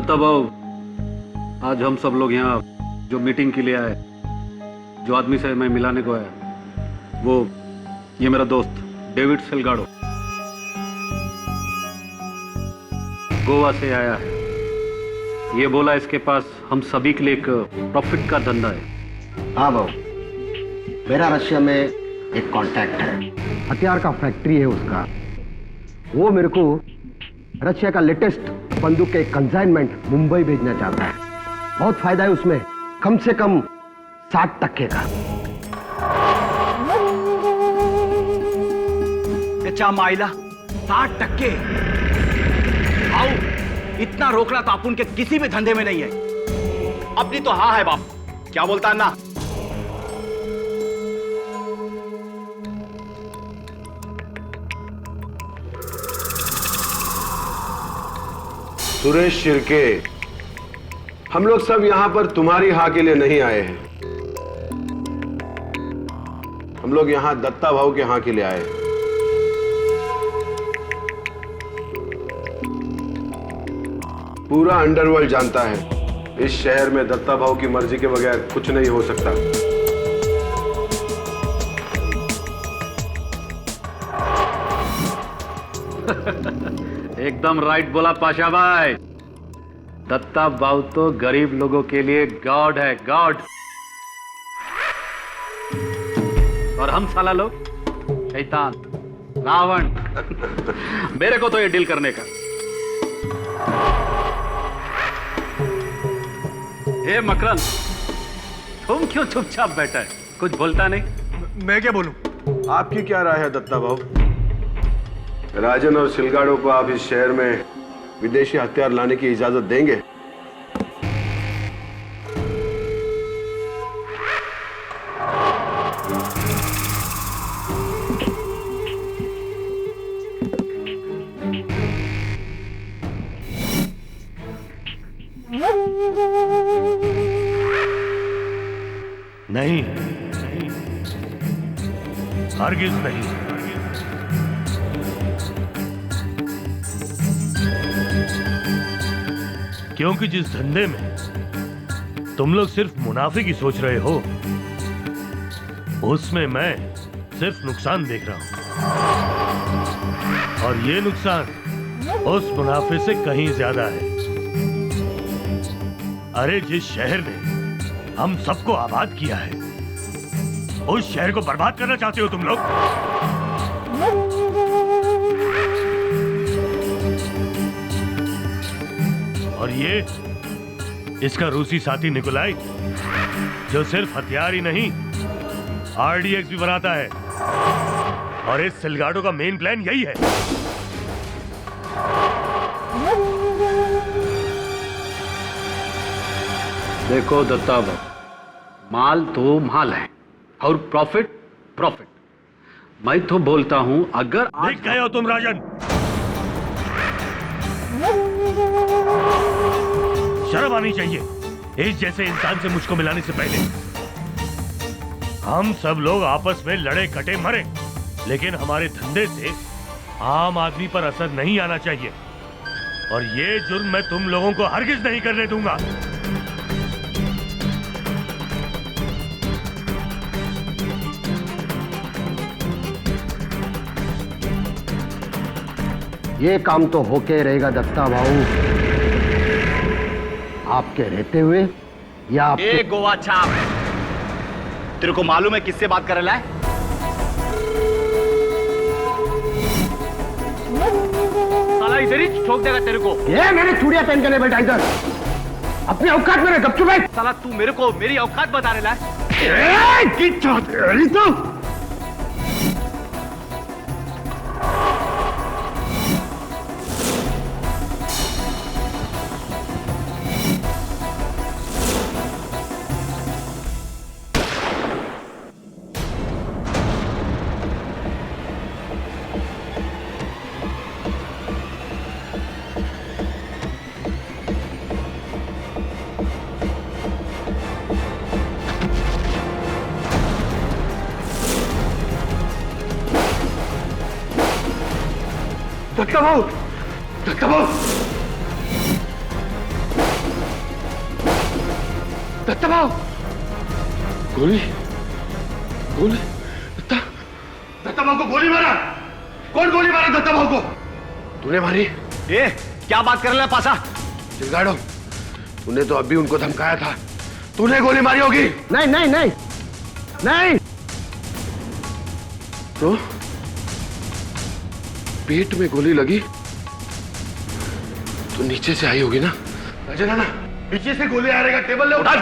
दत्ता भाऊ, आज हम सब लोग यहाँ जो मीटिंग के लिए आए, जो आदमी से मैं मिलाने को आया, वो ये मेरा दोस्त डेविड सेल्गाडो गोवा से आया है। ये बोला इसके पास हम सभी के लिए एक प्रॉफिट का धंधा है। हाँ भाऊ, मेरा रशिया में एक कांटेक्ट है, हथियार का फैक्ट्री है उसका। वो मेरे को रशिया का लेटेस्ट बंदूक के कंसाइनमेंट मुंबई भेजना चाहता है। बहुत फायदा है उसमें, कम से कम 60% का। अच्छा माइला 60%? आओ, इतना रोकना तो अपन के किसी भी धंधे में नहीं है। अपनी तो हाँ है बाप, क्या बोलता है ना? सुरेश शिर्के, हम लोग सब यहां पर तुम्हारी हाँ के लिए नहीं आए हैं। हम लोग यहां दत्ता भाऊ के हाँ के लिए आए हैं। पूरा अंडरवर्ल्ड जानता है इस शहर में दत्ता भाऊ की मर्जी के बगैर कुछ नहीं हो सकता। एकदम राइट बोला पाशा भाई। दत्ता भाऊ तो गरीब लोगों के लिए गॉड है, गॉड। और हम साला लोग शैतान, रावण। मेरे को तो ये डील करने का। हे मकरंद, तुम क्यों चुपचाप बैठा है? कुछ बोलता नहीं? मैं क्या बोलूं? आपकी क्या राय है दत्ता भाऊ? राजन और सिलगाड़ो को आप इस शहर में विदेशी हथियार लाने की इजाजत देंगे? नहीं, हरगिज नहीं। क्योंकि जिस धंधे में तुम लोग सिर्फ मुनाफे की सोच रहे हो, उसमें मैं सिर्फ नुकसान देख रहा हूं। और ये नुकसान उस मुनाफे से कहीं ज्यादा है। अरे जिस शहर ने हम सबको आबाद किया है, उस शहर को बर्बाद करना चाहते हो तुम लोग। और ये इसका रूसी साथी निकोलाई, जो सिर्फ हथियार ही नहीं आरडीएक्स भी बनाता है। और इस सिलगाडो का मेन प्लान यही है। देखो दत्ता भाऊ, माल तो माल है और प्रॉफिट प्रॉफिट। मैं तो बोलता हूं, अगर देख गए हो तुम राजन, शर्म आनी चाहिए इस जैसे इंसान से मुझको मिलाने से पहले। हम सब लोग आपस में लड़े कटे मरे, लेकिन हमारे धंधे से आम आदमी पर असर नहीं आना चाहिए। और ये जुर्म मैं तुम लोगों को हरगिज नहीं करने दूंगा। ये काम तो होके रहेगा दत्ता भाऊ, आपके रहते हुए या आपके... ए गोवा छाप, तेरे को मालूम है किससे बात कर रहा है? साला इधर ही ठोक देगा तेरे को। ये मेरी चूड़ियां पहन के नहीं बैठा इधर, अपने औकात में रह, गपचुप बैठ। साला तू मेरे को मेरी औकात बता रहा है? दत्ता भाऊ, दत्ता भाऊ, दत्ता भाव, गोली गोली दत्ता भाव को गोली मारा। कौन गोली मारा दत्ता भाव को? तूने मारी? ए, क्या बात कर रहा है पासा? चिलगाड़ो, तूने तो अभी उनको धमकाया था, तूने गोली मारी होगी। नहीं नहीं नहीं नहीं। तो पेट में गोली लगी तो नीचे से आई होगी ना? अजय ना, नीचे से गोली आ रहेगा, टेबल ले उठा।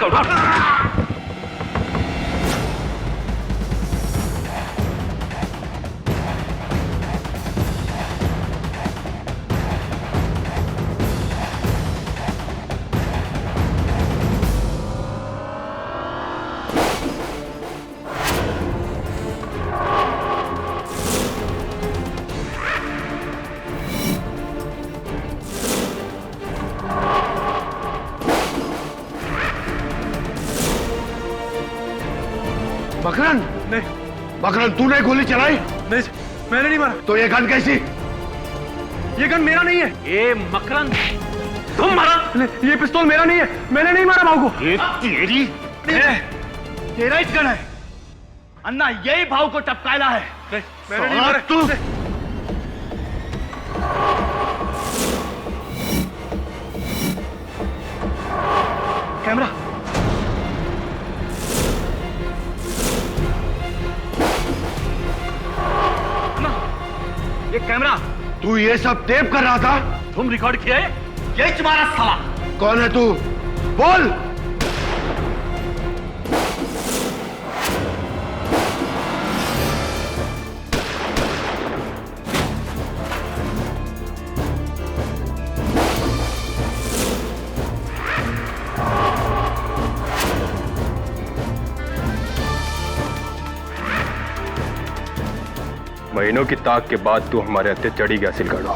मकरन, नहीं मकरन, तूने गोली चलाई? नहीं, मैंने नहीं मारा। तो ये गन कैसी? ये गन मेरा नहीं है। ए मकरन, तुम मारा? ये पिस्तौल मेरा नहीं है, मैंने नहीं मारा भाव को। ये तेरी तेरा ही गन है। अन्ना यही भाव को टपकायला है। मैंने नहीं मारा। तू कैमरा, ये कैमरा, तू ये सब टेप कर रहा था? तुम रिकॉर्ड किया है? यही तुम्हारा साला। कौन है तू? बोल। महीनों की ताक के बाद तू हमारे हत्थे चढ़ी गया सिलगाड़ो,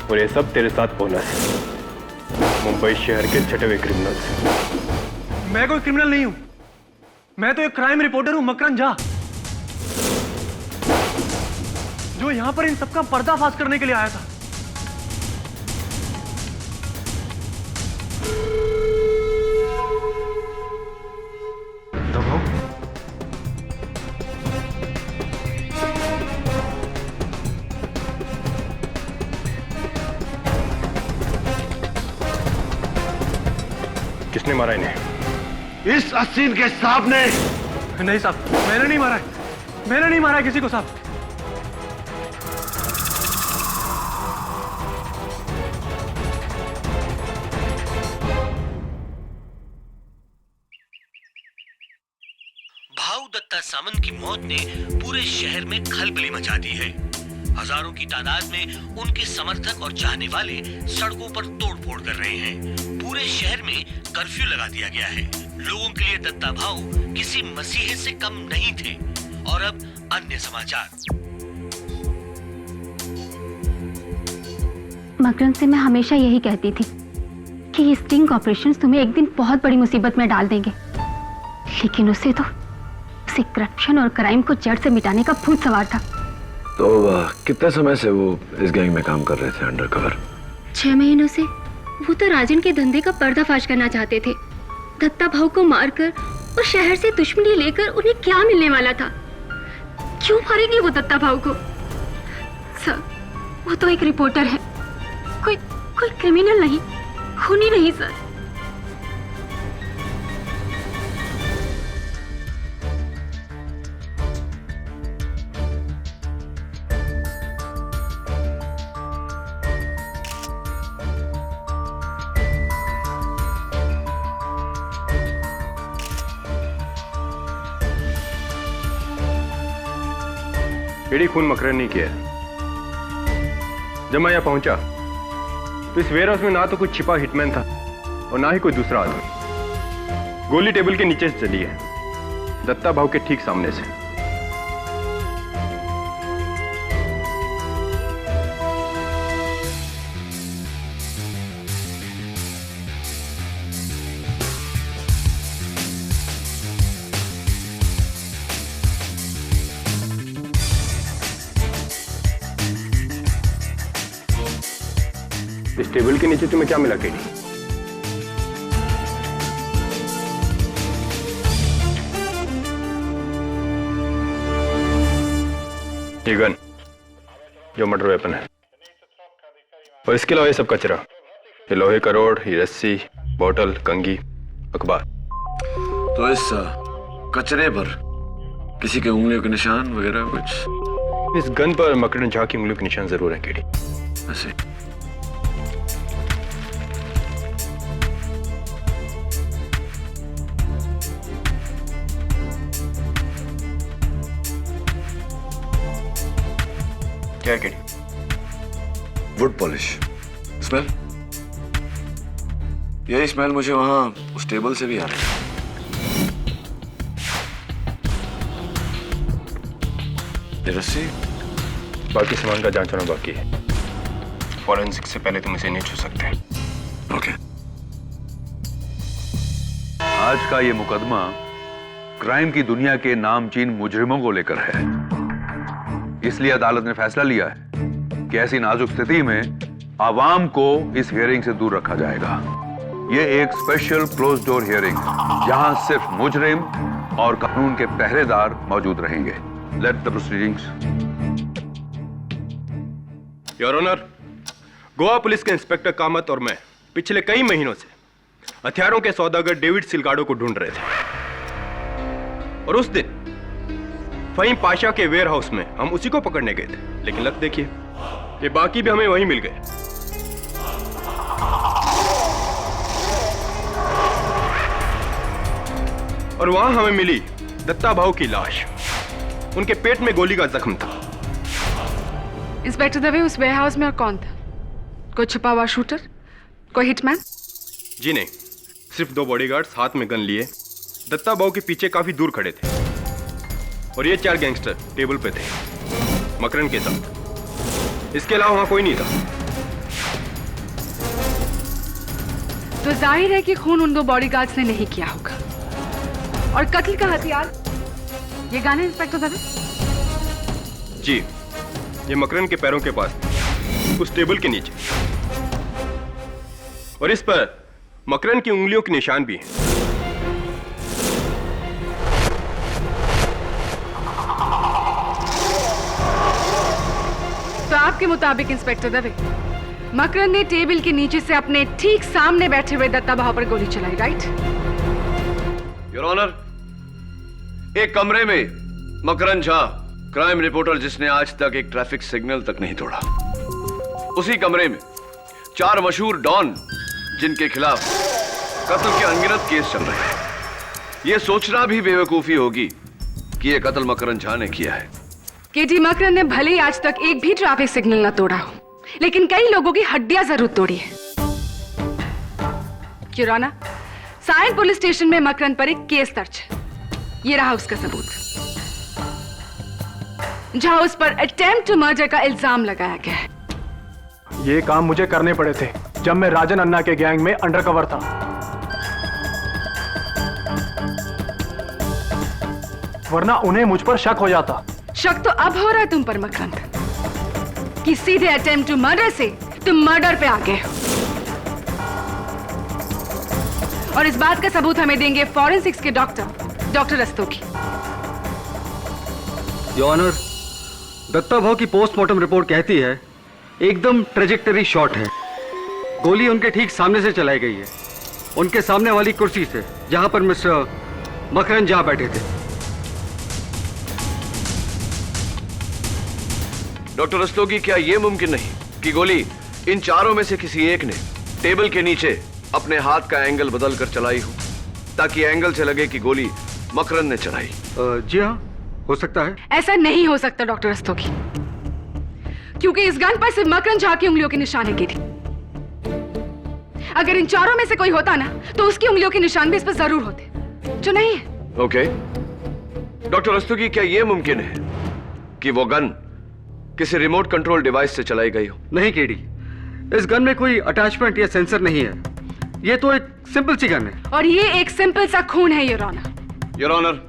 और ये सब तेरे साथ बोनस है, मुंबई शहर के छठे हुए क्रिमिनल्स। मैं कोई क्रिमिनल नहीं हूं, मैं तो एक क्राइम रिपोर्टर हूं, मकरन झा, जो यहां पर इन सबका पर्दाफाश करने के लिए आया था। किसने मारा इन्हें? इस असीन के साहब ने। नहीं साहब, मैंने नहीं मारा है, मैंने नहीं मारा है किसी को साहब। भाऊ दत्ता सामंत की मौत ने पूरे शहर में खलबली मचा दी है। हजारों की तादाद में उनके समर्थक और चाहने वाले सड़कों पर तोड़फोड़ कर रहे हैं। पूरे शहर में कर्फ्यू लगा दिया गया है। लोगों के लिए दत्ता भाऊ किसी मसीहे से कम नहीं थे। और अब अन्य समाचार। मकरन से मैं हमेशा यही कहती थी कि ये स्टिंग ऑपरेशंस तुम्हें एक दिन बहुत बड़ी मुसीबत में डाल देंगे, लेकिन उसे करप्शन और क्राइम को जड़ से मिटाने का भूत सवार था। तो कितने समय से वो इस गैंग में काम कर रहे थे अंडरकवर? 6 महीनों से। वो तो राजन के धंधे का पर्दाफाश करना चाहते थे। दत्ता भाऊ को मारकर और शहर से दुश्मनी लेकर उन्हें क्या मिलने वाला था? क्यों मारेंगे वो दत्ता भाऊ को? सर, वो तो एक रिपोर्टर है, कोई क्रिमिनल नहीं, खूनी नहीं सर। एडी खून मकरन नहीं किया। जब मैं यहाँ पहुंचा तो इस वेयर हाउस में ना तो कुछ छिपा हिटमैन था और ना ही कोई दूसरा आदमी। गोली टेबल के नीचे से चली है, दत्ता भाऊ के ठीक सामने से। इस टेबल के नीचे तुम्हें क्या मिला केडी? ये गन जो मर्डर वेपन है, और इसके अलावा ये सब कचरा, ये लोहे का रोड, ये रस्सी, बोतल, कंघी, अखबार। तो इस कचरे पर किसी के उंगलियों के निशान वगैरह कुछ? इस गन पर मकरन झा की उंगलियों के निशान जरूर है केडी। ऐसे क्या है केडी? Would polish smell. यही स्मेल मुझे वहां उस टेबल से भी आ रहा है। ये रस्सी? बाकी सामान का जांच होना बाकी है। फॉरेंसिक से पहले तुम इसे नहीं छू सकते। ओके। आज का ये मुकदमा क्राइम की दुनिया के नामचीन मुजरिमों को लेकर है। इसलिए अदालत ने फैसला लिया है कि ऐसी नाजुक स्थिति में आवाम को इस हियरिंग से दूर रखा जाएगा। ये एक स्पेशल क्लोज डोर हियरिंग, जहां सिर्फ मुजरिम और कानून के पहरेदार मौजूद रहेंगे। Let the proceedings. Your honour, Goa police के इंस्पेक्टर कामत और मैं पिछले कई महीनों से हथियारों के सौदागर डेविड सिलगाडो को ढूंढ रहे थे, और उस दिन फहीम पाशा के वेयर हाउस में हम उसी को पकड़ने गए थे। लेकिन लक देखिए, ये बाकी भी हमें वहीं मिल गए। और वहां हमें मिली दत्ता भाऊ की लाश। उनके पेट में गोली का जख्म था। इंस्पेक्टर दवे, उस वेयर हाउस में और कौन था? कोई छुपा हुआ शूटर, कोई हिटमैन? जी नहीं, सिर्फ 2 बॉडीगार्ड्स हाथ में गन लिए दत्ता भाऊ के पीछे काफी दूर खड़े थे, और ये 4 गैंगस्टर टेबल पे थे मकरन के साथ। इसके अलावा वहां कोई नहीं था। तो जाहिर है कि खून उन 2 बॉडीगार्ड्स ने नहीं किया होगा। और कत्ल का हथियार ये गन है इंस्पेक्टर दवे? जी, ये मकरन के पैरों के पास, उस टेबल के नीचे, और इस पर मकरन की उंगलियों के निशान भी हैं। तो आपके मुताबिक इंस्पेक्टर दवे, मकरन ने टेबल के नीचे से अपने ठीक सामने बैठे हुए दत्ता भाऊ पर गोली चलाई, राइट? योर ऑनर, एक कमरे में मकरन झा, क्राइम रिपोर्टर जिसने आज तक एक ट्रैफिक सिग्नल तक नहीं तोड़ा, उसी कमरे में 4 मशहूर डॉन जिनके खिलाफ कत्ल के अनगिनत केस चल रहे हैं। यह सोचना भी बेवकूफी होगी कि यह कत्ल मकरन झा ने किया है। केटी मकरन ने भले ही आज तक एक भी ट्रैफिक सिग्नल न तोड़ा हो, लेकिन कई लोगों की हड्डियां जरूर तोड़ी है। क्यूराना, सायन पुलिस स्टेशन में मकरन पर एक केस दर्ज है। ये रहा उसका सबूत, जहां उस पर अटेम्प्ट टू मर्डर का इल्जाम लगाया गया है। ये काम मुझे करने पड़े थे जब मैं राजन अन्ना के गैंग में अंडरकवर था, वरना उन्हें मुझ पर शक हो जाता। शक तो अब हो रहा है तुम पर मकरन, कि सीधे अटेम्प्ट टू मर्डर से तुम मर्डर पे आ गए हो। और इस बात का सबूत हमें देंगे फॉरेंसिक्स के doctor Rastogi. Your honour, Datta Bhau की पोस्टमार्टम रिपोर्ट कहती है एकदम ट्रेजेक्टरी शॉट है। गोली उनके ठीक सामने से चलाई गई है, उनके सामने वाली कुर्सी से, जहां पर मिस्टर मकरन झा बैठे थे। डॉक्टर रस्तोगी, क्या यह मुमकिन नहीं कि गोली इन 4 में से किसी एक ने टेबल के नीचे अपने हाथ का एंगल बदल कर चलाई हो, ताकि एंगल से लगे कि गोली मकरन ने चलाई? जी हाँ, हो सकता है। ऐसा नहीं हो सकता डॉक्टर रस्तोगी, क्योंकि इस गन पर सिर्फ मकरन झा की उंगलियों के निशान है केटी। अगर इन 4 में से कोई होता ना, तो उसकी उंगलियों के निशान भी इस पर जरूर होते, जो नहीं है। ओके। डॉक्टर रस्तोगी, क्या यह मुमकिन है कि वो गन किसी रिमोट कंट्रोल डिवाइस से चलाई गई हो? नहीं केडी, इस गन में कोई अटैचमेंट या सेंसर नहीं है। ये तो एक सिंपल सी गन है। और ये एक सिंपल सा खून है your honour. Your honour,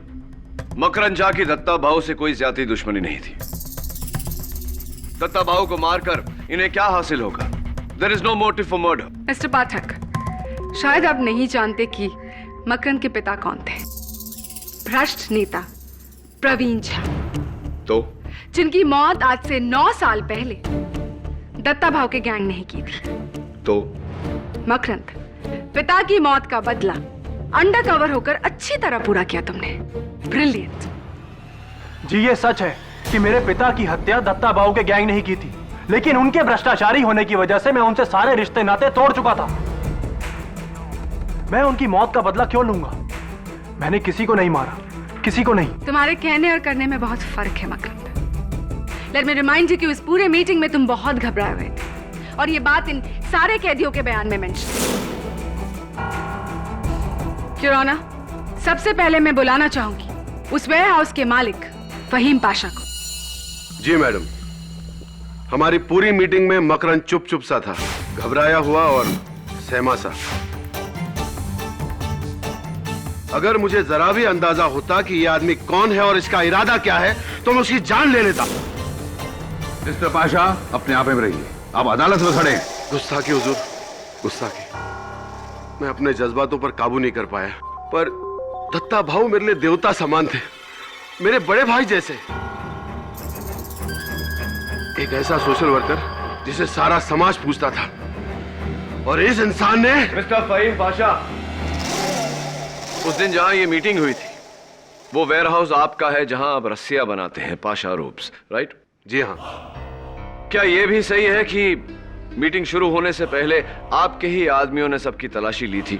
Makran Jha की दत्ता भाऊ से कोई ज्यादा दुश्मनी नहीं थी। दत्ता भाऊ को मारकर इन्हें क्या हासिल होगा? There is no motive for murder. Mister Pathak, शायद आप नहीं जानते कि मकरन के पिता कौन थे। भ्रष्ट नेता प्रवीण झा। तो जिनकी मौत आज से 9 साल पहले दत्ता भाव के गैंग ने ही की थी। तो मकरंद, पिता की मौत का बदला अंडर कवर होकर अच्छी तरह पूरा किया तुमने। ब्रिलियंट। जी ये सच है कि मेरे पिता की हत्या दत्ता बाबू के गैंग ने ही की थी, लेकिन उनके भ्रष्टाचारी होने की वजह से मैं उनसे सारे रिश्ते नाते तोड़ चुका था। मैं उनकी मौत का बदला क्यों लूंगा? मैंने किसी को नहीं मारा, किसी को नहीं। तुम्हारे कहने और करने में बहुत फर्क है मकरंद। लेट मी रिमाइंड यू कि उस पूरे मीटिंग में तुम बहुत घबराए हुए थे और ये बात इन सारे कैदियों के बयान में मेंशन है। योर ऑनर, सबसे पहले मैं बुलाना चाहूंगी उस वेयर हाउस के मालिक फहीम पाशा को। जी मैडम। हमारी पूरी मीटिंग में मकरंद चुप चुप सा था, घबराया हुआ और सहमा सा। अगर मुझे जरा भी अंदाजा होता कि यह आदमी कौन है और इसका इरादा क्या है तो मैं उसकी जान ले लेता। मिस्टर पाशा, अपने आप में रहिए, आप अदालत में खड़े हैं। गुस्ताखी हुजूर, गुस्ताखी। मैं अपने जज्बातों पर काबू नहीं कर पाया, पर दत्ता भाऊ मेरे लिए देवता समान थे, मेरे बड़े भाई जैसे। एक ऐसा सोशल वर्कर जिसे सारा समाज पूछता था, और इस इंसान ने। मिस्टर फहीम पाशा, उस दिन जहां ये मीटिंग हुई थी वो वेयर हाउस आपका है जहां आप रस्सियां बनाते हैं, पाशा रूप्स, राइट? जी हाँ। क्या यह भी सही है कि मीटिंग शुरू होने से पहले आपके ही आदमियों ने सबकी तलाशी ली थी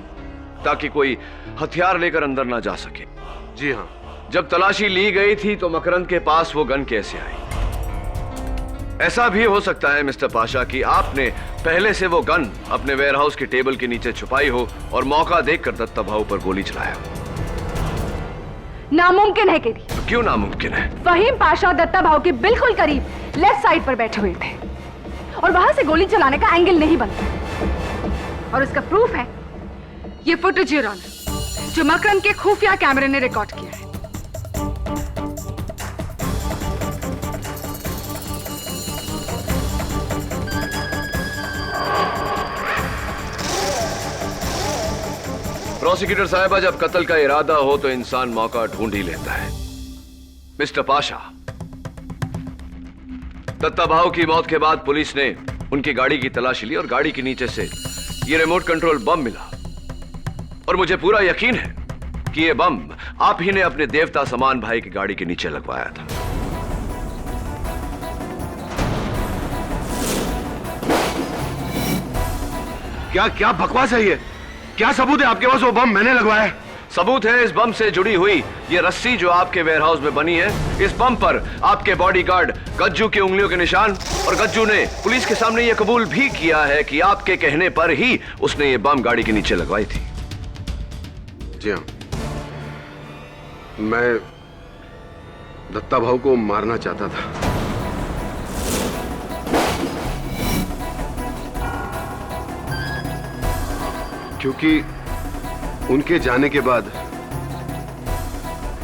ताकि कोई हथियार लेकर अंदर ना जा सके? जी हाँ। जब तलाशी ली गई थी तो मकरंद के पास वो गन कैसे आई? ऐसा भी हो सकता है मिस्टर पाशा कि आपने पहले से वो गन अपने वेयरहाउस के टेबल के नीचे छुपाई हो और मौका देखकर दत्ता भाऊ पर गोली चलाया। नामुमकिन है केडी। तो क्यों नामुमकिन है? फहीम पाशा दत्ता भाऊ के बिल्कुल करीब लेफ्ट साइड पर बैठे हुए थे और वहां से गोली चलाने का एंगल नहीं बनता। और इसका प्रूफ है ये फुटेज योर ऑनर, जो मकरंद के खुफिया कैमरे ने रिकॉर्ड किया है। प्रोसिक्यूटर साहबा, जब कत्ल का इरादा हो तो इंसान मौका ढूंढ ही लेता है। मिस्टर पाशा, दत्ता भाऊ की मौत के बाद पुलिस ने उनकी गाड़ी की तलाशी ली और गाड़ी के नीचे से ये रिमोट कंट्रोल बम मिला, और मुझे पूरा यकीन है कि ये बम आप ही ने अपने देवता समान भाई की गाड़ी के नीचे लगवाया था। क्या क्या बकवास है ये? क्या सबूत है आपके पास वो बम मैंने लगवाया? सबूत है इस बम से जुड़ी हुई ये रस्सी जो आपके वेयरहाउस में बनी है। इस बम पर आपके बॉडीगार्ड गज्जू की उंगलियों के निशान, और गज्जू ने पुलिस के सामने ये कबूल भी किया है कि आपके कहने पर ही उसने ये बम गाड़ी के नीचे लगवाई थी। जी हाँ, मैं दत्ता भाऊ को मारना चाहता था। क्योंकि उनके जाने के बाद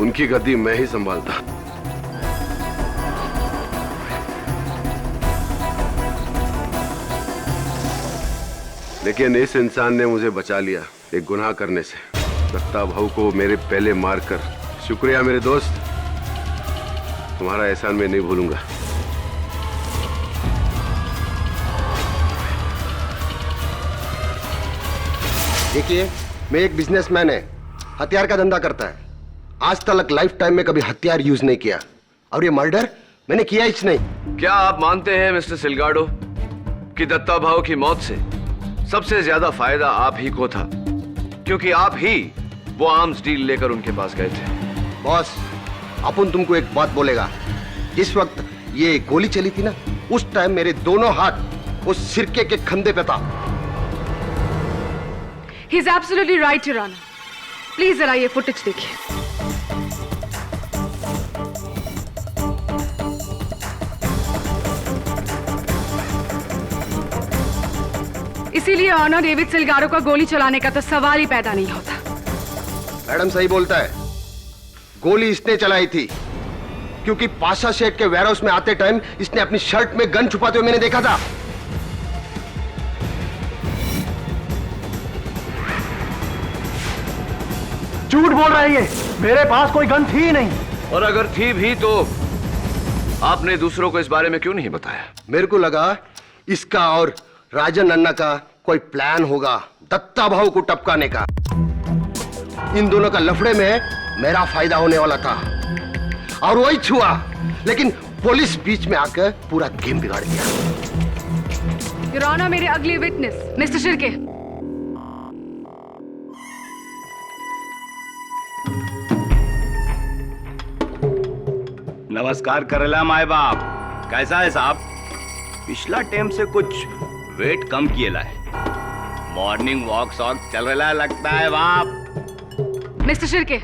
उनकी गद्दी मैं ही संभालता। लेकिन इस इंसान ने मुझे बचा लिया एक गुनाह करने से। दत्ता भाऊ को मेरे पहले मारकर। शुक्रिया मेरे दोस्त, तुम्हारा एहसान मैं नहीं भूलूंगा। देखिए, मैं एक बिजनेसमैन है, हथियार का धंधा करता है। आज तक लाइफ टाइम में कभी हथियार यूज नहीं किया, और ये मर्डर मैंने किया ही नहीं। क्या आप मानते हैं मिस्टर सिलगाडो कि दत्ता भाऊ की मौत से सबसे ज्यादा फायदा आप ही को था, क्योंकि आप ही वो आर्म्स डील लेकर उनके पास गए थे? बॉस, अपन तुमको एक बात बोलेगा। जिस वक्त ये गोली चली थी ना, उस टाइम मेरे दोनों हाथ उस सिरके के खंधे पे था। He's absolutely right, Your Honor. Please जरा ये फुटेज देखिए। इसीलिए ऑनर डेविड सिलगारो का गोली चलाने का तो सवाल ही पैदा नहीं होता। मैडम सही बोलता है, गोली इसने चलाई थी क्योंकि पाशा शेख के वेयरहाउस में आते टाइम इसने अपनी शर्ट में गन छुपाते हुए मैंने देखा था। झूठ बोल रहा है ये, मेरे पास कोई गन थी ही नहीं। और अगर थी भी तो आपने दूसरों को इस बारे में क्यों नहीं बताया? मेरे को लगा इसका और राजन अन्ना का कोई प्लान होगा दत्ता भाऊ को टपकाने का। इन दोनों का लफड़े में मेरा फायदा होने वाला था और वही छुआ, लेकिन पुलिस बीच में आकर पूरा गेम बिगाड़ दिया। योर ऑनर, मेरे अगले विटनेस मिस्टर शिर्के। नमस्कार करेला माए बाप, कैसा है साहब? पिछला टाइम से कुछ वेट कम किएला है। मॉर्निंग वॉक शॉक चल रहा लगता है बाप। मिस्टर शिर्के,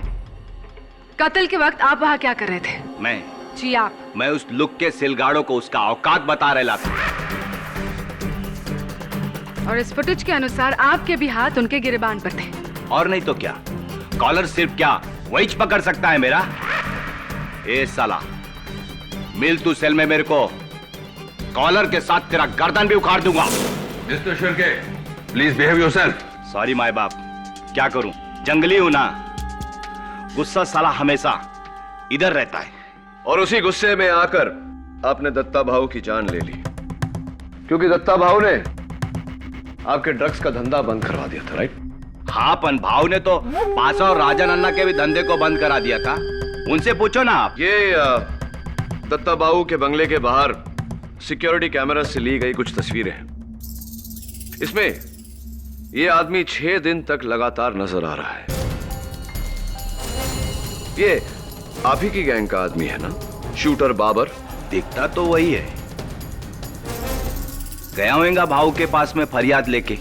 कत्ल के वक्त आप वहां क्या कर रहे थे? मैं जी आप। मैं उस लुक के सिलगाड़ों को उसका औकात बता रहा था। और इस फुटेज के अनुसार आपके भी हाथ उनके गिरेबान पर थे। और नहीं तो क्या, कॉलर सिर्फ क्या वही पकड़ सकता है मेरा? ए साला, मिल तू सेल में मेरे को, कॉलर के साथ तेरा गर्दन भी उखाड़ दूंगा। Mister Shirke, please behave yourself. Sorry my बाप, क्या करूं, जंगली हूं ना। गुस्सा साला हमेशा इधर रहता है। और उसी गुस्से में आकर आपने दत्ता भाऊ की जान ले ली, क्योंकि दत्ता भाऊ ने आपके ड्रग्स का धंधा बंद करवा दिया था, राइट? हाँ, पन भाव ने तो पासा और राजन अन्ना के भी धंधे को बंद करा दिया था। उनसे पूछो ना आप। ये दत्ता बाबू के बंगले के बाहर सिक्योरिटी कैमरा से ली गई कुछ तस्वीरें हैं। इसमें ये आदमी 6 दिन तक लगातार नजर आ रहा है। ये आप ही की गैंग का आदमी है ना, शूटर बाबर? दिखता तो वही है। गया होगा भाऊ के पास में फरियाद लेके।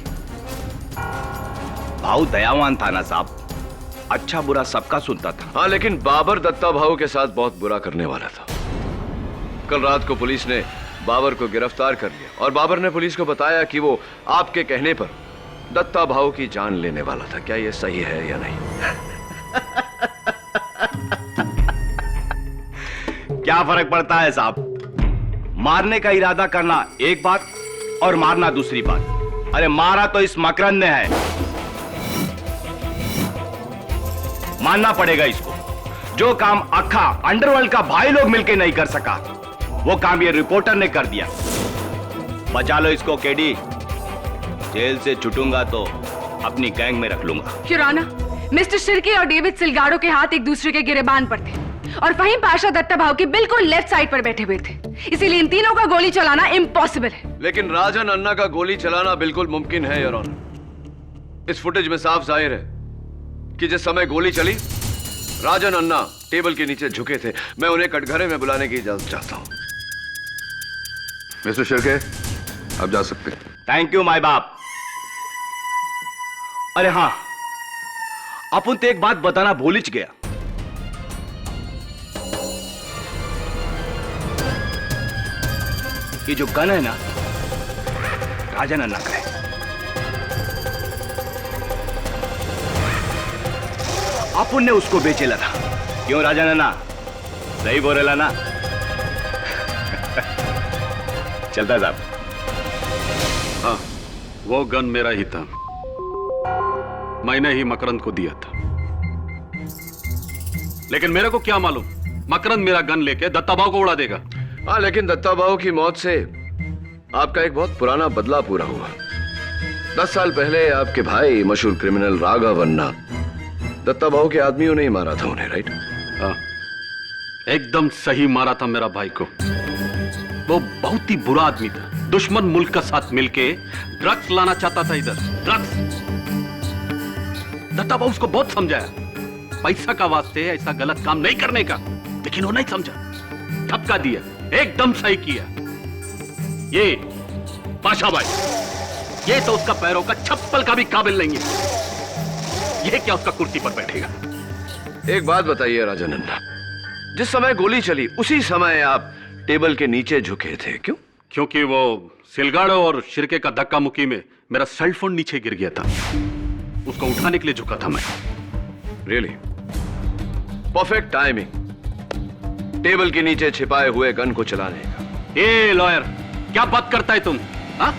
भाऊ दयावान था ना साहब, अच्छा बुरा सबका सुनता था। हाँ, लेकिन बाबर दत्ता भाऊ के साथ बहुत बुरा करने वाला था। कल रात को पुलिस ने बाबर को गिरफ्तार कर लिया और बाबर ने पुलिस को बताया कि वो आपके कहने पर दत्ता भाऊ की जान लेने वाला था। क्या ये सही है या नहीं? क्या फर्क पड़ता है साहब? मारने का इरादा करना एक बात और मारना दूसरी बात। अरे मारा तो इस मकरंद ने है, मानना पड़ेगा इसको। जो काम अखा अंडरवर्ल्ड का भाई लोग मिलकर नहीं कर सका, वो काम ये रिपोर्टर ने कर दिया। बचा लो इसको केडी, जेल से छूटूंगा तो अपनी गैंग में रख लूंगा। योर ऑनर, मिस्टर शिर्के और डेविड सिलगाड़ो के हाथ एक दूसरे के गिरेबान पर थे और फहीम पाशा दत्ता भाऊ के बिल्कुल लेफ्ट साइड पर बैठे हुए थे, इसीलिए इन तीनों का गोली चलाना इम्पॉसिबल है। लेकिन राजन अन्ना का गोली चलाना बिल्कुल मुमकिन है योर ऑनर। इस फुटेज में साफ जाहिर है कि जिस समय गोली चली, राजन अन्ना टेबल के नीचे झुके थे। मैं उन्हें कटघरे में बुलाने की इजाजत चाहता हूं। मिस्टर शिर्के, आप जा सकते हैं। थैंक यू माय बाप। अरे हाँ, अपन तो एक बात बताना भूल ही गया। ये जो गन है ना, राजन अन्ना का है। अपन ने उसको बेचेला था। क्यों राजन अन्ना? सही बोलेला ना? चलता साहब। हाँ, वो गन मेरा ही था, मैंने ही मकरंद को दिया था। लेकिन मेरे को क्या मालूम मकरंद मेरा गन लेके दत्ता भाऊ को उड़ा देगा। हाँ, लेकिन दत्ता भाऊ की मौत से आपका एक बहुत पुराना बदला पूरा हुआ। 10 साल पहले आपके भाई मशहूर क्रिमिनल राघव अन्ना दत्ता भाऊ के आदमियों ने ही मारा था उन्हें, राइट? हाँ, एकदम सही मारा था मेरा भाई को। वो बहुत ही बुरा आदमी था, दुश्मन मुल्क का साथ मिलके ड्रग्स लाना चाहता था इधर, ड्रग्स। दत्ता भाऊ उसको बहुत समझाया, पैसा का वास्ते ऐसा गलत काम नहीं करने का, लेकिन वो नहीं समझा, धक्का दिया, एकदम सही किया। ये पाशा भाई, ये तो उसका पैरों का चप्पल का भी काबिल नहीं है। ये क्या उसका कुर्सी पर बैठेगा? एक बात बताइए राजन अन्ना, जिस समय गोली चली उसी समय आप टेबल के नीचे झुके थे, क्यों? क्योंकि वो सिलगाड़ो और शिर्के का धक्का मुक्की में मेरा सेल फोन नीचे गिर गया था, उसको उठाने के लिए झुका था मैं। रियली? परफेक्ट टाइमिंग टेबल के नीचे छिपाए हुए गन को चलाने का। ए लॉयर, क्या बात करता है तुम? हा?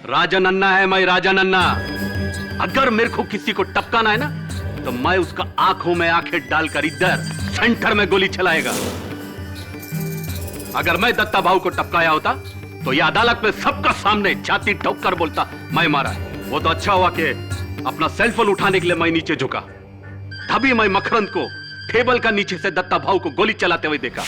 राजन अन्ना है मैं, राजन अन्ना। अगर मेरे को किसी को टपकाना है ना, तो मैं उसका आंखों में आंखें डालकर इधर सेंटर में गोली चलाएगा। अगर मैं दत्ता भाऊ को टपकाया होता तो ये अदालत में सबका सामने छाती ठोक कर बोलता मैं मारा है। वो तो अच्छा हुआ कि अपना सेलफोन उठाने के लिए मैं नीचे झुका, तभी मैं मकरंद को टेबल का नीचे से दत्ता भाऊ को गोली चलाते हुए देखा।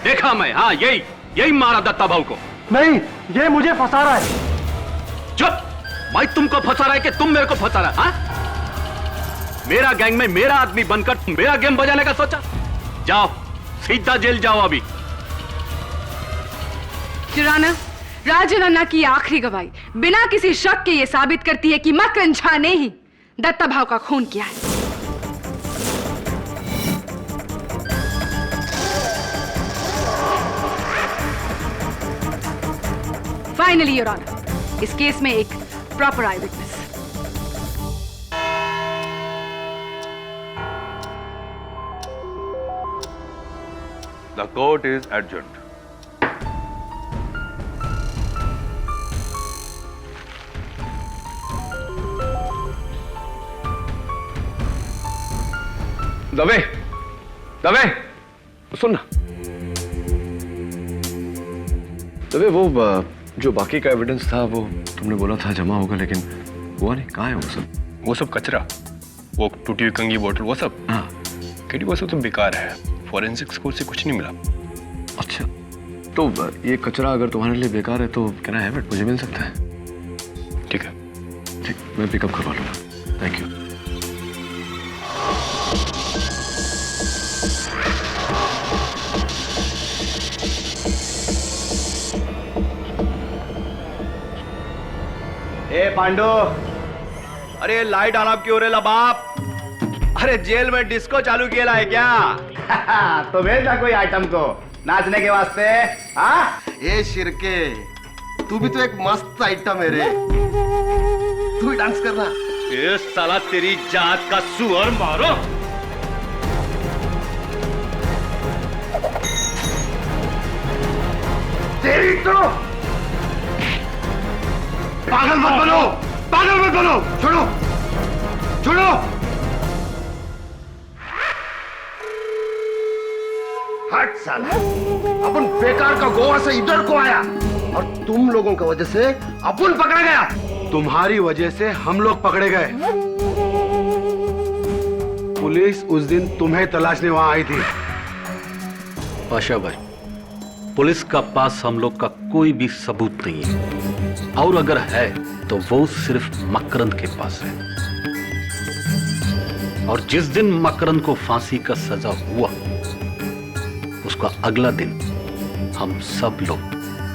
देखा मैं, हाँ यही मारा दत्ता भाऊ को। नहीं, ये मुझे फंसा रहा है। चुप! मैं तुमको फंसा रहा है कि तुम मेरे को फंसा रहा है? हाँ? मेरा गैंग में मेरा आदमी बनकर तुम मेरा गेम बजाने का सोचा? जाओ, सीधा जेल जाओ अभी। जुराना, राजन अन्ना की आखिरी गवाही बिना किसी शक के ये साबित करती है कि मकरंद झा ने ही दत्ता भाऊ का खून किया है। फाइनली योर ऑनर, इस केस में एक proper eyewitness. The court is adjourned. Dave, Dave, सुन ना। दवे, वो जो बाकी का एविडेंस था वो तुमने बोला था जमा होगा, लेकिन हुआ नहीं। कहाँ है वो सब? वो सब कचरा, वो टूटी हुई कंगी बोतल, वो सब। हाँ, केडी वो सब तो बेकार है। फॉरेंसिक स्कोर से कुछ नहीं मिला। अच्छा, तो ये कचरा अगर तुम्हारे लिए बेकार है तो कैन आई हैव इट? मुझे मिल सकता है? ठीक है, ठीक, मैं पिकअप करवा लूँगा। Thank you. ए पांडु, अरे लाइट ऑन ऑफ क्यों रे ला बाप? अरे जेल में डिस्को चालू किया है क्या? तो भेज ना कोई आइटम को नाचने के वास्ते। हाँ, ए शिरके, तू भी तो एक मस्त आइटम है रे, तू ही डांस करना। ये साला तेरी जात का सुअर मारो। तेरी तो पागल मत बनो, पागल मत बनो। छोड़ो, छोड़ो। हट साला, अपन बेकार का गोवा से इधर को आया और तुम लोगों की वजह से अपन पकड़ा गया। तुम्हारी वजह से हम लोग पकड़े गए। पुलिस उस दिन तुम्हें तलाशने वहां आई थी। पाशा भाई, पुलिस का पास हम लोग का कोई भी सबूत नहीं है, और अगर है तो वो सिर्फ मकरंद के पास है। और जिस दिन मकरंद को फांसी का सजा हुआ उसका अगला दिन हम सब लोग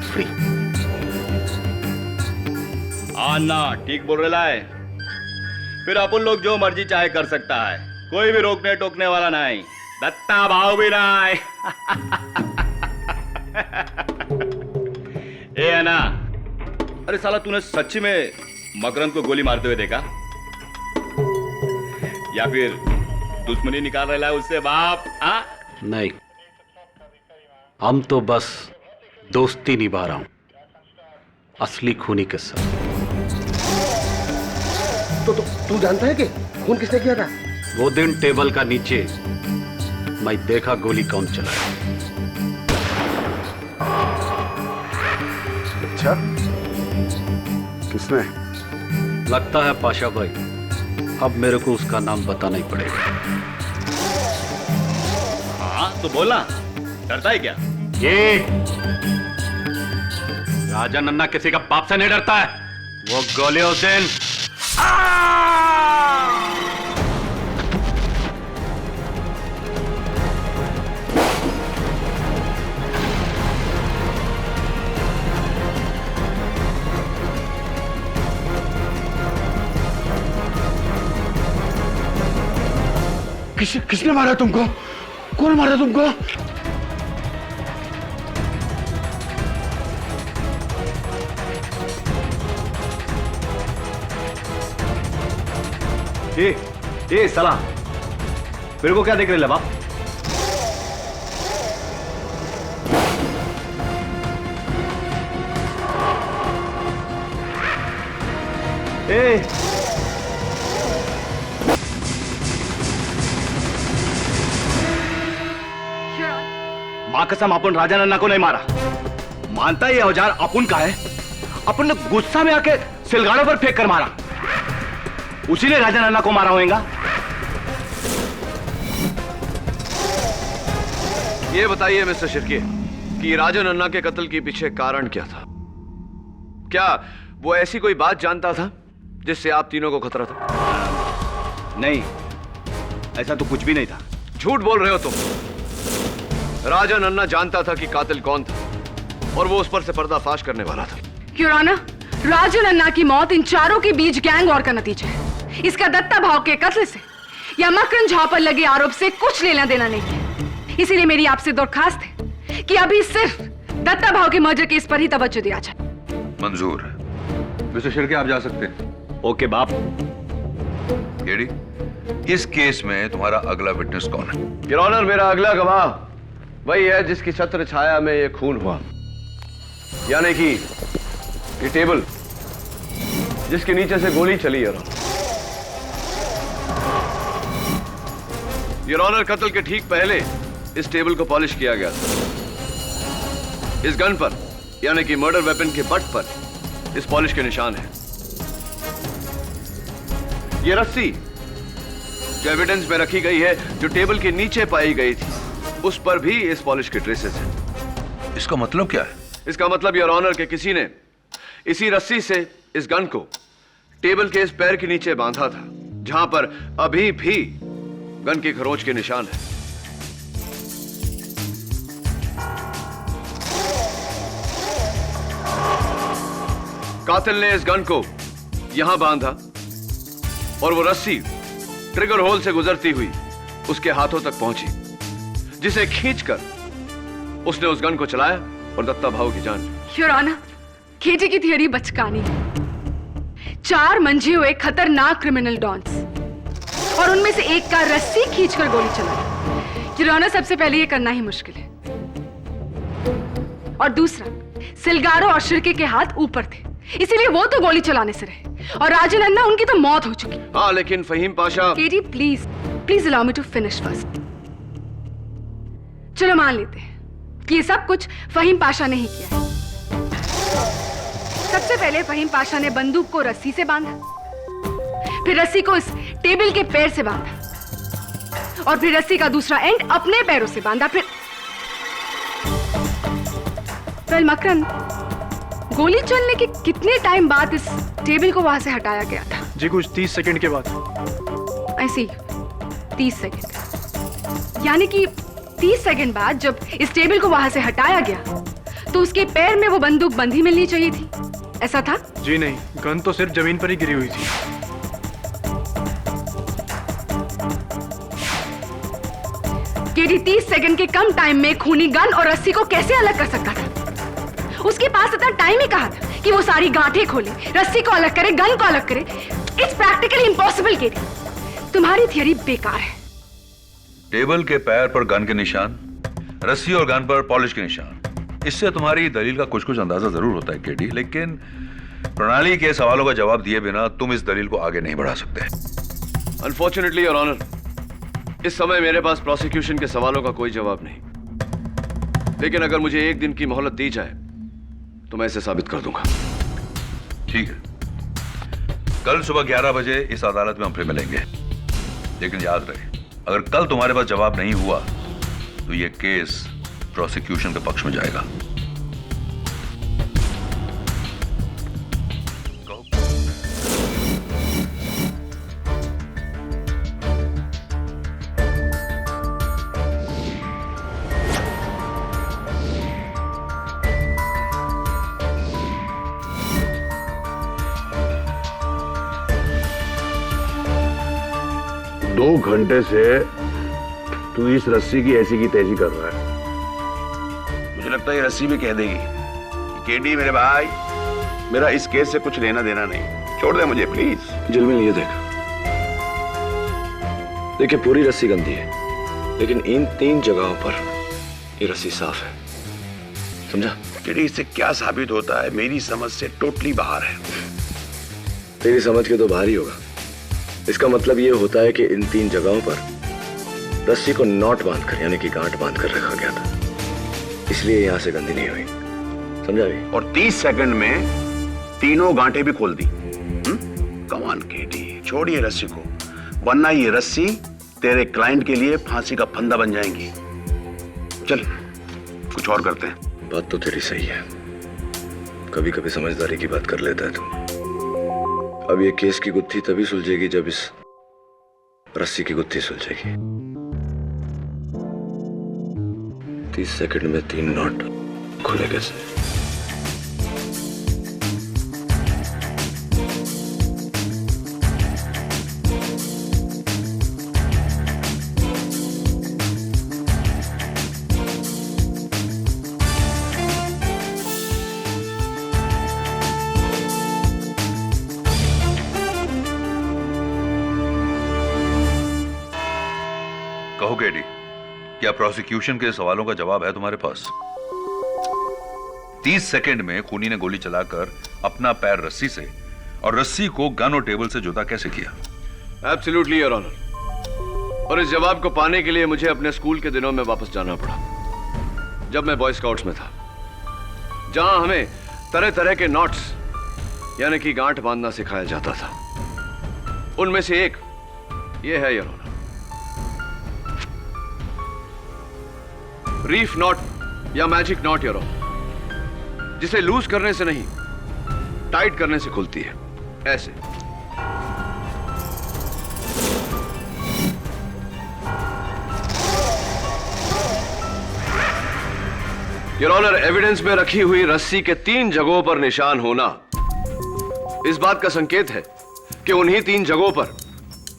फ्री। आना ठीक बोल रहा है। फिर अपन लोग जो मर्जी चाहे कर सकता है, कोई भी रोकने टोकने वाला नहीं। दत्ता भाव भी नहीं। ए अन्ना, अरे साला तूने सच्ची में मकरंद को गोली मारते हुए देखा या फिर दुश्मनी निकाल रहा है उससे बाप? हाँ? नहीं, हम तो बस दोस्ती निभा रहा हूं असली खूनी के साथ। तो तू जानता है कि खून किसने किया था? वो दिन टेबल का नीचे मैं देखा गोली कौन चलाया। अच्छा, किसने? लगता है पाशा भाई अब मेरे को उसका नाम बताना ही पड़ेगा। हाँ तो बोला, डरता है क्या? ये राजन अन्ना किसी का बाप से नहीं डरता है। वो गोली उस दिन किसने मारा तुमको? कौन मारा तुमको? ए साला, मेरे को क्या देख रहे बाप? मां कसम अपन राजा नन्ना को नहीं मारा। मानता ये औजार अपन का है। अपन ने गुस्सा में आके सिलगाड़ों पर फेंक कर मारा। उसी ने राजा नन्ना को मारा होगा। ये बताइए मिस्टर शिर्के कि राजा नन्ना के कत्ल के पीछे कारण क्या था? क्या वो ऐसी कोई बात जानता था जिससे आप तीनों को खतरा था? नहीं, ऐसा तो कुछ भी नहीं था। झूठ बोल रहे हो तुम। राजा नन्ना जानता था कि कातिल कौन था और वो उस पर से पर्दाफाश करने वाला था। योर ऑनर, राजा नन्ना की मौत इन चारों के बीच गैंग वॉर का नतीजा है। इसका दत्ता भाव के कत्ल से या मकरन झा पर लगे आरोप से कुछ लेना देना नहीं है। इसीलिए मेरी आपसे दरखास्त है कि अभी सिर्फ दत्ता भाव के मर्डर केस पर ही तवज्जो दिया जाए। मंजूर। मिस्टर शिर्के, आप जा सकते हैं। ओके बाप। केडी, इस केस में तुम्हारा अगला विटनेस कौन है? योर ऑनर, मेरा अगला गवाह वही है जिसकी छत्र छाया में ये खून हुआ, यानी कि ये टेबल जिसके नीचे से गोली चली। योर ऑनर, कत्ल के ठीक पहले इस टेबल को पॉलिश किया गया था। इस गन पर यानी कि मर्डर वेपन के बट पर इस पॉलिश के निशान हैं। ये रस्सी जो एविडेंस में रखी गई है, जो टेबल के नीचे पाई गई थी, उस पर भी इस पॉलिश के ट्रेसेस हैं। इसका मतलब क्या है? इसका मतलब योर ऑनर के किसी ने इसी रस्सी से इस गन को टेबल के इस पैर के नीचे बांधा था, जहां पर अभी भी गन की खरोंच के निशान है। कातिल ने इस गन को यहां बांधा और वो रस्सी ट्रिगर होल से गुजरती हुई उसके हाथों तक पहुंची, जिसे खींचकर उसने उस गन को चलाया और दत्ता भाव की जान ली। योर ऑनर, केडी की थियरी बचकानी है। 4 मंझे हुए खतरनाक क्रिमिनल डॉन्स और उनमें से एक का रस्सी खींचकर गोली चलाई। योर ऑनर, सबसे पहले ये करना ही मुश्किल है, और दूसरा, सिलगारो और शिर्के के हाथ ऊपर थे, इसीलिए वो तो गोली चलाने से रहे, और राजा नन्ना उनकी तो मौत हो चुकी। हाँ, लेकिन Faheem Pasha. KD, please please allow me to finish first. चलो मान लेते हैं कि ये सब कुछ फहीम पाशा ने ही किया है। सबसे पहले फहीम पाशा ने बंदूक को रस्सी से बांधा, फिर रस्सी को इस टेबल के पैर से बांधा, और फिर रस्सी का दूसरा एंड अपने पैरों से बांधा। फिर मकरन, गोली चलने के कितने टाइम बाद इस टेबल को वहां से हटाया गया था? जी कुछ 30 सेकंड के बाद। ऐसी 30 सेकंड, यानी कि 30 सेकंड बाद जब इस टेबल को वहां से हटाया गया तो उसके पैर में वो बंदूक बंधी मिलनी चाहिए थी, ऐसा था? जी नहीं, गन तो सिर्फ जमीन पर ही गिरी हुई थी। केडी 30 सेकंड के कम टाइम में खूनी गन और रस्सी को कैसे अलग कर सकता था? उसके पास इतना टाइम ही कहा था कि वो सारी गांठें खोले, रस्सी को अलग करे, गन को अलग करे। It's practically impossible. केडी, तुम्हारी थियरी बेकार है। टेबल के पैर पर गन के निशान, रस्सी और गन पर पॉलिश के निशान, इससे तुम्हारी दलील का कुछ कुछ अंदाजा जरूर होता है केडी, लेकिन प्रणाली के सवालों का जवाब दिए बिना तुम इस दलील को आगे नहीं बढ़ा सकते। अनफॉर्चुनेटली योर ऑनर, इस समय मेरे पास प्रोसिक्यूशन के सवालों का कोई जवाब नहीं, लेकिन अगर मुझे 1 दिन की मोहलत दी जाए तो मैं इसे साबित कर दूंगा। ठीक है, कल सुबह 11 बजे इस अदालत में हम फिर मिलेंगे, लेकिन याद रहे, अगर कल तुम्हारे पास जवाब नहीं हुआ तो यह केस प्रोसिक्यूशन के पक्ष में जाएगा। दो घंटे से तू इस रस्सी की ऐसी की तैसी कर रहा है। मुझे लगता है ये रस्सी भी कह देगी कि केडी मेरे भाई, मेरा इस केस से कुछ लेना देना नहीं, छोड़ दे मुझे प्लीज। जुल्मी ये देखिए पूरी रस्सी गंदी है, लेकिन इन 3 जगहों पर ये रस्सी साफ है, समझा? केडी, इससे क्या साबित होता है? मेरी समझ से टोटली बाहर है। तेरी समझ के तो बाहर ही होगा। इसका मतलब ये होता है कि इन 3 जगहों पर रस्सी को नॉट बांधकर यानी कि गांठ बांधकर रखा गया था। इसलिए यहां से गंदी नहीं हुई, समझा भी? और 30 सेकंड में तीनों गांठें भी खोल दी। कमान केडी, छोड़िए रस्सी को, वरना ये रस्सी तेरे क्लाइंट के लिए फांसी का फंदा बन जाएंगी। चल कुछ और करते हैं। बात तो तेरी सही है, कभी कभी समझदारी की बात कर लेता है तू। अब ये केस की गुत्थी तभी सुलझेगी जब इस रस्सी की गुत्थी सुलझेगी। 30 सेकंड में 3 नॉट खुले कैसे? कहो केडी, क्या प्रोसिक्यूशन के सवालों का जवाब है तुम्हारे पास? 30 सेकंड में खूनी ने गोली चलाकर अपना पैर रस्सी से और रस्सी को गन और टेबल से जुदा कैसे किया? Absolutely your honour. और इस जवाब को पाने के लिए मुझे अपने स्कूल के दिनों में वापस जाना पड़ा, जब मैं बॉय स्काउट्स में था, जहां हमें तरह तरह के नॉट्स यानी कि गांठ बांधना सिखाया जाता था। उनमें से एक यह है योर ऑनर, रीफ नॉट या मैजिक नॉट योर ऑनर, जिसे लूज करने से नहीं टाइट करने से खुलती है, ऐसे। योर ऑनर, एविडेंस में रखी हुई रस्सी के 3 जगहों पर निशान होना इस बात का संकेत है कि उन्हीं 3 जगहों पर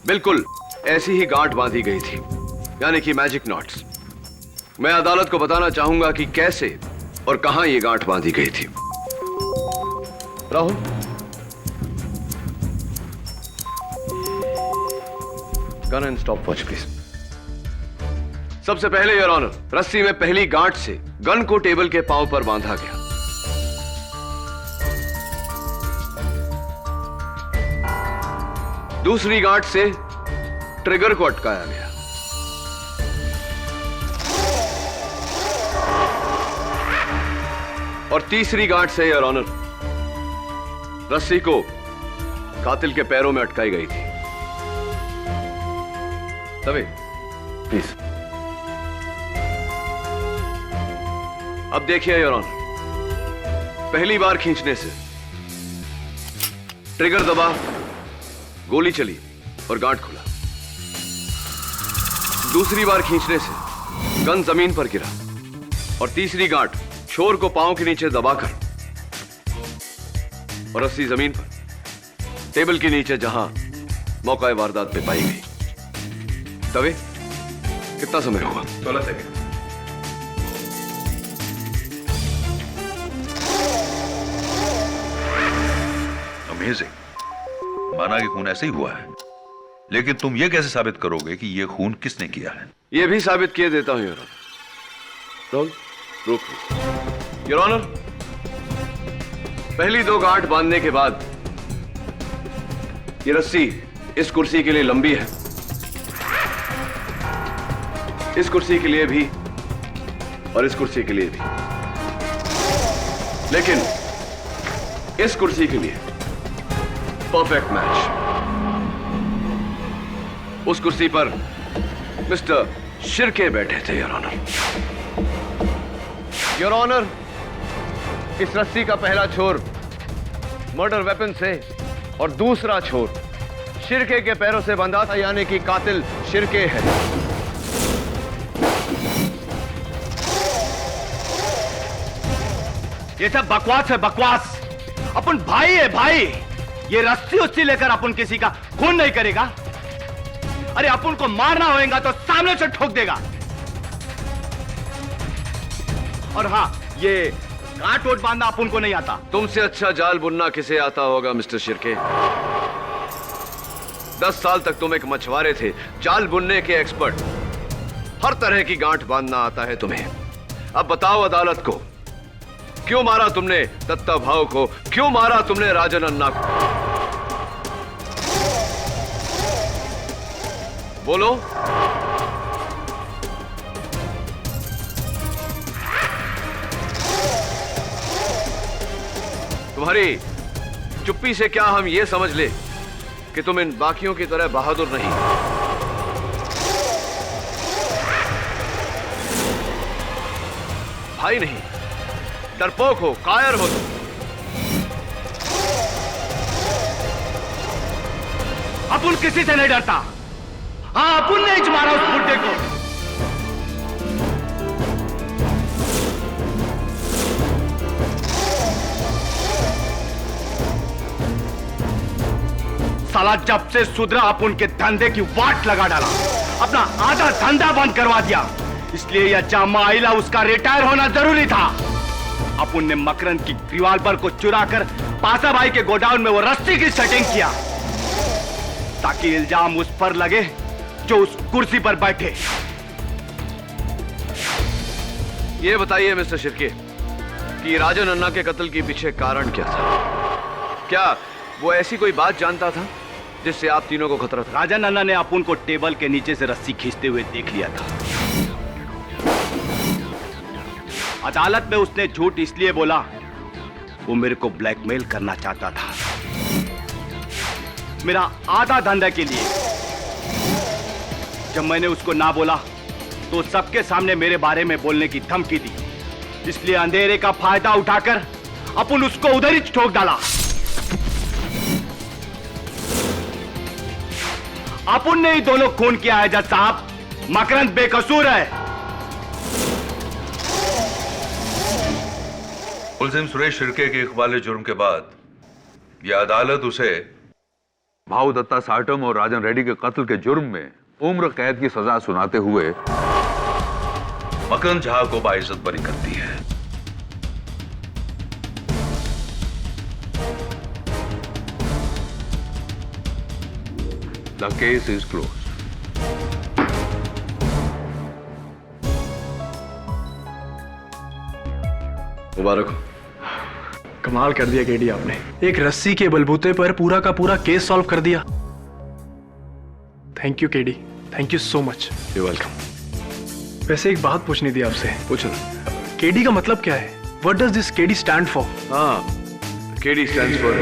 बिल्कुल ऐसी ही गांठ बांधी गई थी, यानी कि मैजिक नॉट्स। मैं अदालत को बताना चाहूंगा कि कैसे और कहां यह गांठ बांधी गई थी। Rahul, gun and stop watch please. सबसे पहले योर ऑनर, रस्सी में पहली गांठ से गन को टेबल के पांव पर बांधा गया। दूसरी गांठ से ट्रिगर को अटकाया गया। और तीसरी गांठ से योर ऑनर, रस्सी को कातिल के पैरों में अटकाई गई थी। तभी प्लीज। अब देखिए योर ऑनर, पहली बार खींचने से ट्रिगर दबा, गोली चली और गांठ खुला। दूसरी बार खींचने से गन जमीन पर गिरा और तीसरी गांठ छोर को पांव के नीचे दबाकर और रस्सी जमीन पर टेबल के नीचे जहां मौका वारदात पे पाई गई। तवे कितना समय हुआ? 16 सेकंड। अमेजिंग। माना कि खून ऐसे ही हुआ है, लेकिन तुम ये कैसे साबित करोगे कि यह खून किसने किया है? यह भी साबित किए देता हूं योर ऑनर। रोक योर ऑनर, पहली 2 गांठ बांधने के बाद ये रस्सी इस कुर्सी के लिए लंबी है, इस कुर्सी के लिए भी और इस कुर्सी के लिए भी, लेकिन इस कुर्सी के लिए परफेक्ट मैच। उस कुर्सी पर मिस्टर शिर्के बैठे थे योर ऑनर। योर ऑनर, इस रस्सी का पहला छोर मर्डर वेपन से और दूसरा छोर शिर्के के पैरों से बंधा था, यानी कि कातिल शिर्के है। ये सब बकवास है, बकवास। अपन भाई है भाई। ये रस्सी उस्सी लेकर अपन किसी का खून नहीं करेगा। अरे अपन को मारना होगा तो सामने से ठोक देगा। और हाँ, ये गांठ वोट बांधना अपन को नहीं आता। तुमसे अच्छा जाल बुनना किसे आता होगा मिस्टर शिर्के? 10 साल तक तुम एक मछुआरे थे, जाल बुनने के एक्सपर्ट। हर तरह की गांठ बांधना आता है तुम्हें। अब बताओ अदालत को, क्यों मारा तुमने दत्ता भाऊ को? क्यों मारा तुमने राजन अन्ना को? बोलो। तुम्हारी चुप्पी से क्या हम ये समझ ले कि तुम इन बाकियों की तरह बहादुर नहीं? भाई नहीं, डरपोक हो, कायर हो तुम। अपुन किसी से नहीं डरता। हाँ, अपुन ने ही मारा उस बुड्ढे को। साला जब से सुधरा अपुन के धंधे की वाट लगा डाला, अपना आधा धंधा बंद करवा दिया। इसलिए यह जामा आइला उसका रिटायर होना जरूरी था। अपुन ने मकरंद की रिवॉल्वर को चुराकर पासा भाई के गोडाउन में वो रस्सी की सेटिंग किया ताकि इल्जाम उस पर लगे जो उस कुर्सी पर बैठे। ये बताइए मिस्टर शिर्के कि राजन अन्ना के कत्ल के पीछे कारण क्या था? क्या वो ऐसी कोई बात जानता था जिससे आप तीनों को खतरा था? राजन अन्ना ने अपुन को टेबल के नीचे से रस्सी खींचते हुए देख लिया था। अदालत में उसने झूठ इसलिए बोला, वो मेरे को ब्लैकमेल करना चाहता था, मेरा आधा धंधा के लिए। जब मैंने उसको ना बोला तो सबके सामने मेरे बारे में बोलने की धमकी दी। इसलिए अंधेरे का फायदा उठाकर अपुन उसको उधर ही ठोक डाला। अपुन ने ही दोनों खून किया है जज साहब। मकरंद बेकसूर है। मुलजिम सुरेश शिर्के के इकबाल जुर्म के बाद यह अदालत उसे भाऊ दत्ता साटम और राजन रेड्डी के कत्ल के जुर्म में उम्र कैद की सजा सुनाते हुए मकरंद झा को बाइज्जत बरी करती है। The case is closed. मुबारक हो। कमाल कर दिया केडी आपने। एक रस्सी के बलबूते पर पूरा का पूरा केस सॉल्व कर दिया। Thank you KD, thank you so much. You welcome. वैसे एक बात पूछनी थी आपसे। पूछो। केडी का मतलब क्या है? What does this KD stand for? हाँ, केडी स्टैंड्स फॉर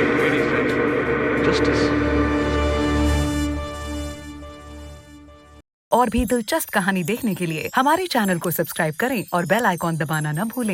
जस्टिस। और भी दिलचस्प कहानी देखने के लिए हमारे चैनल को सब्सक्राइब करें और बेल आइकॉन दबाना न भूलें।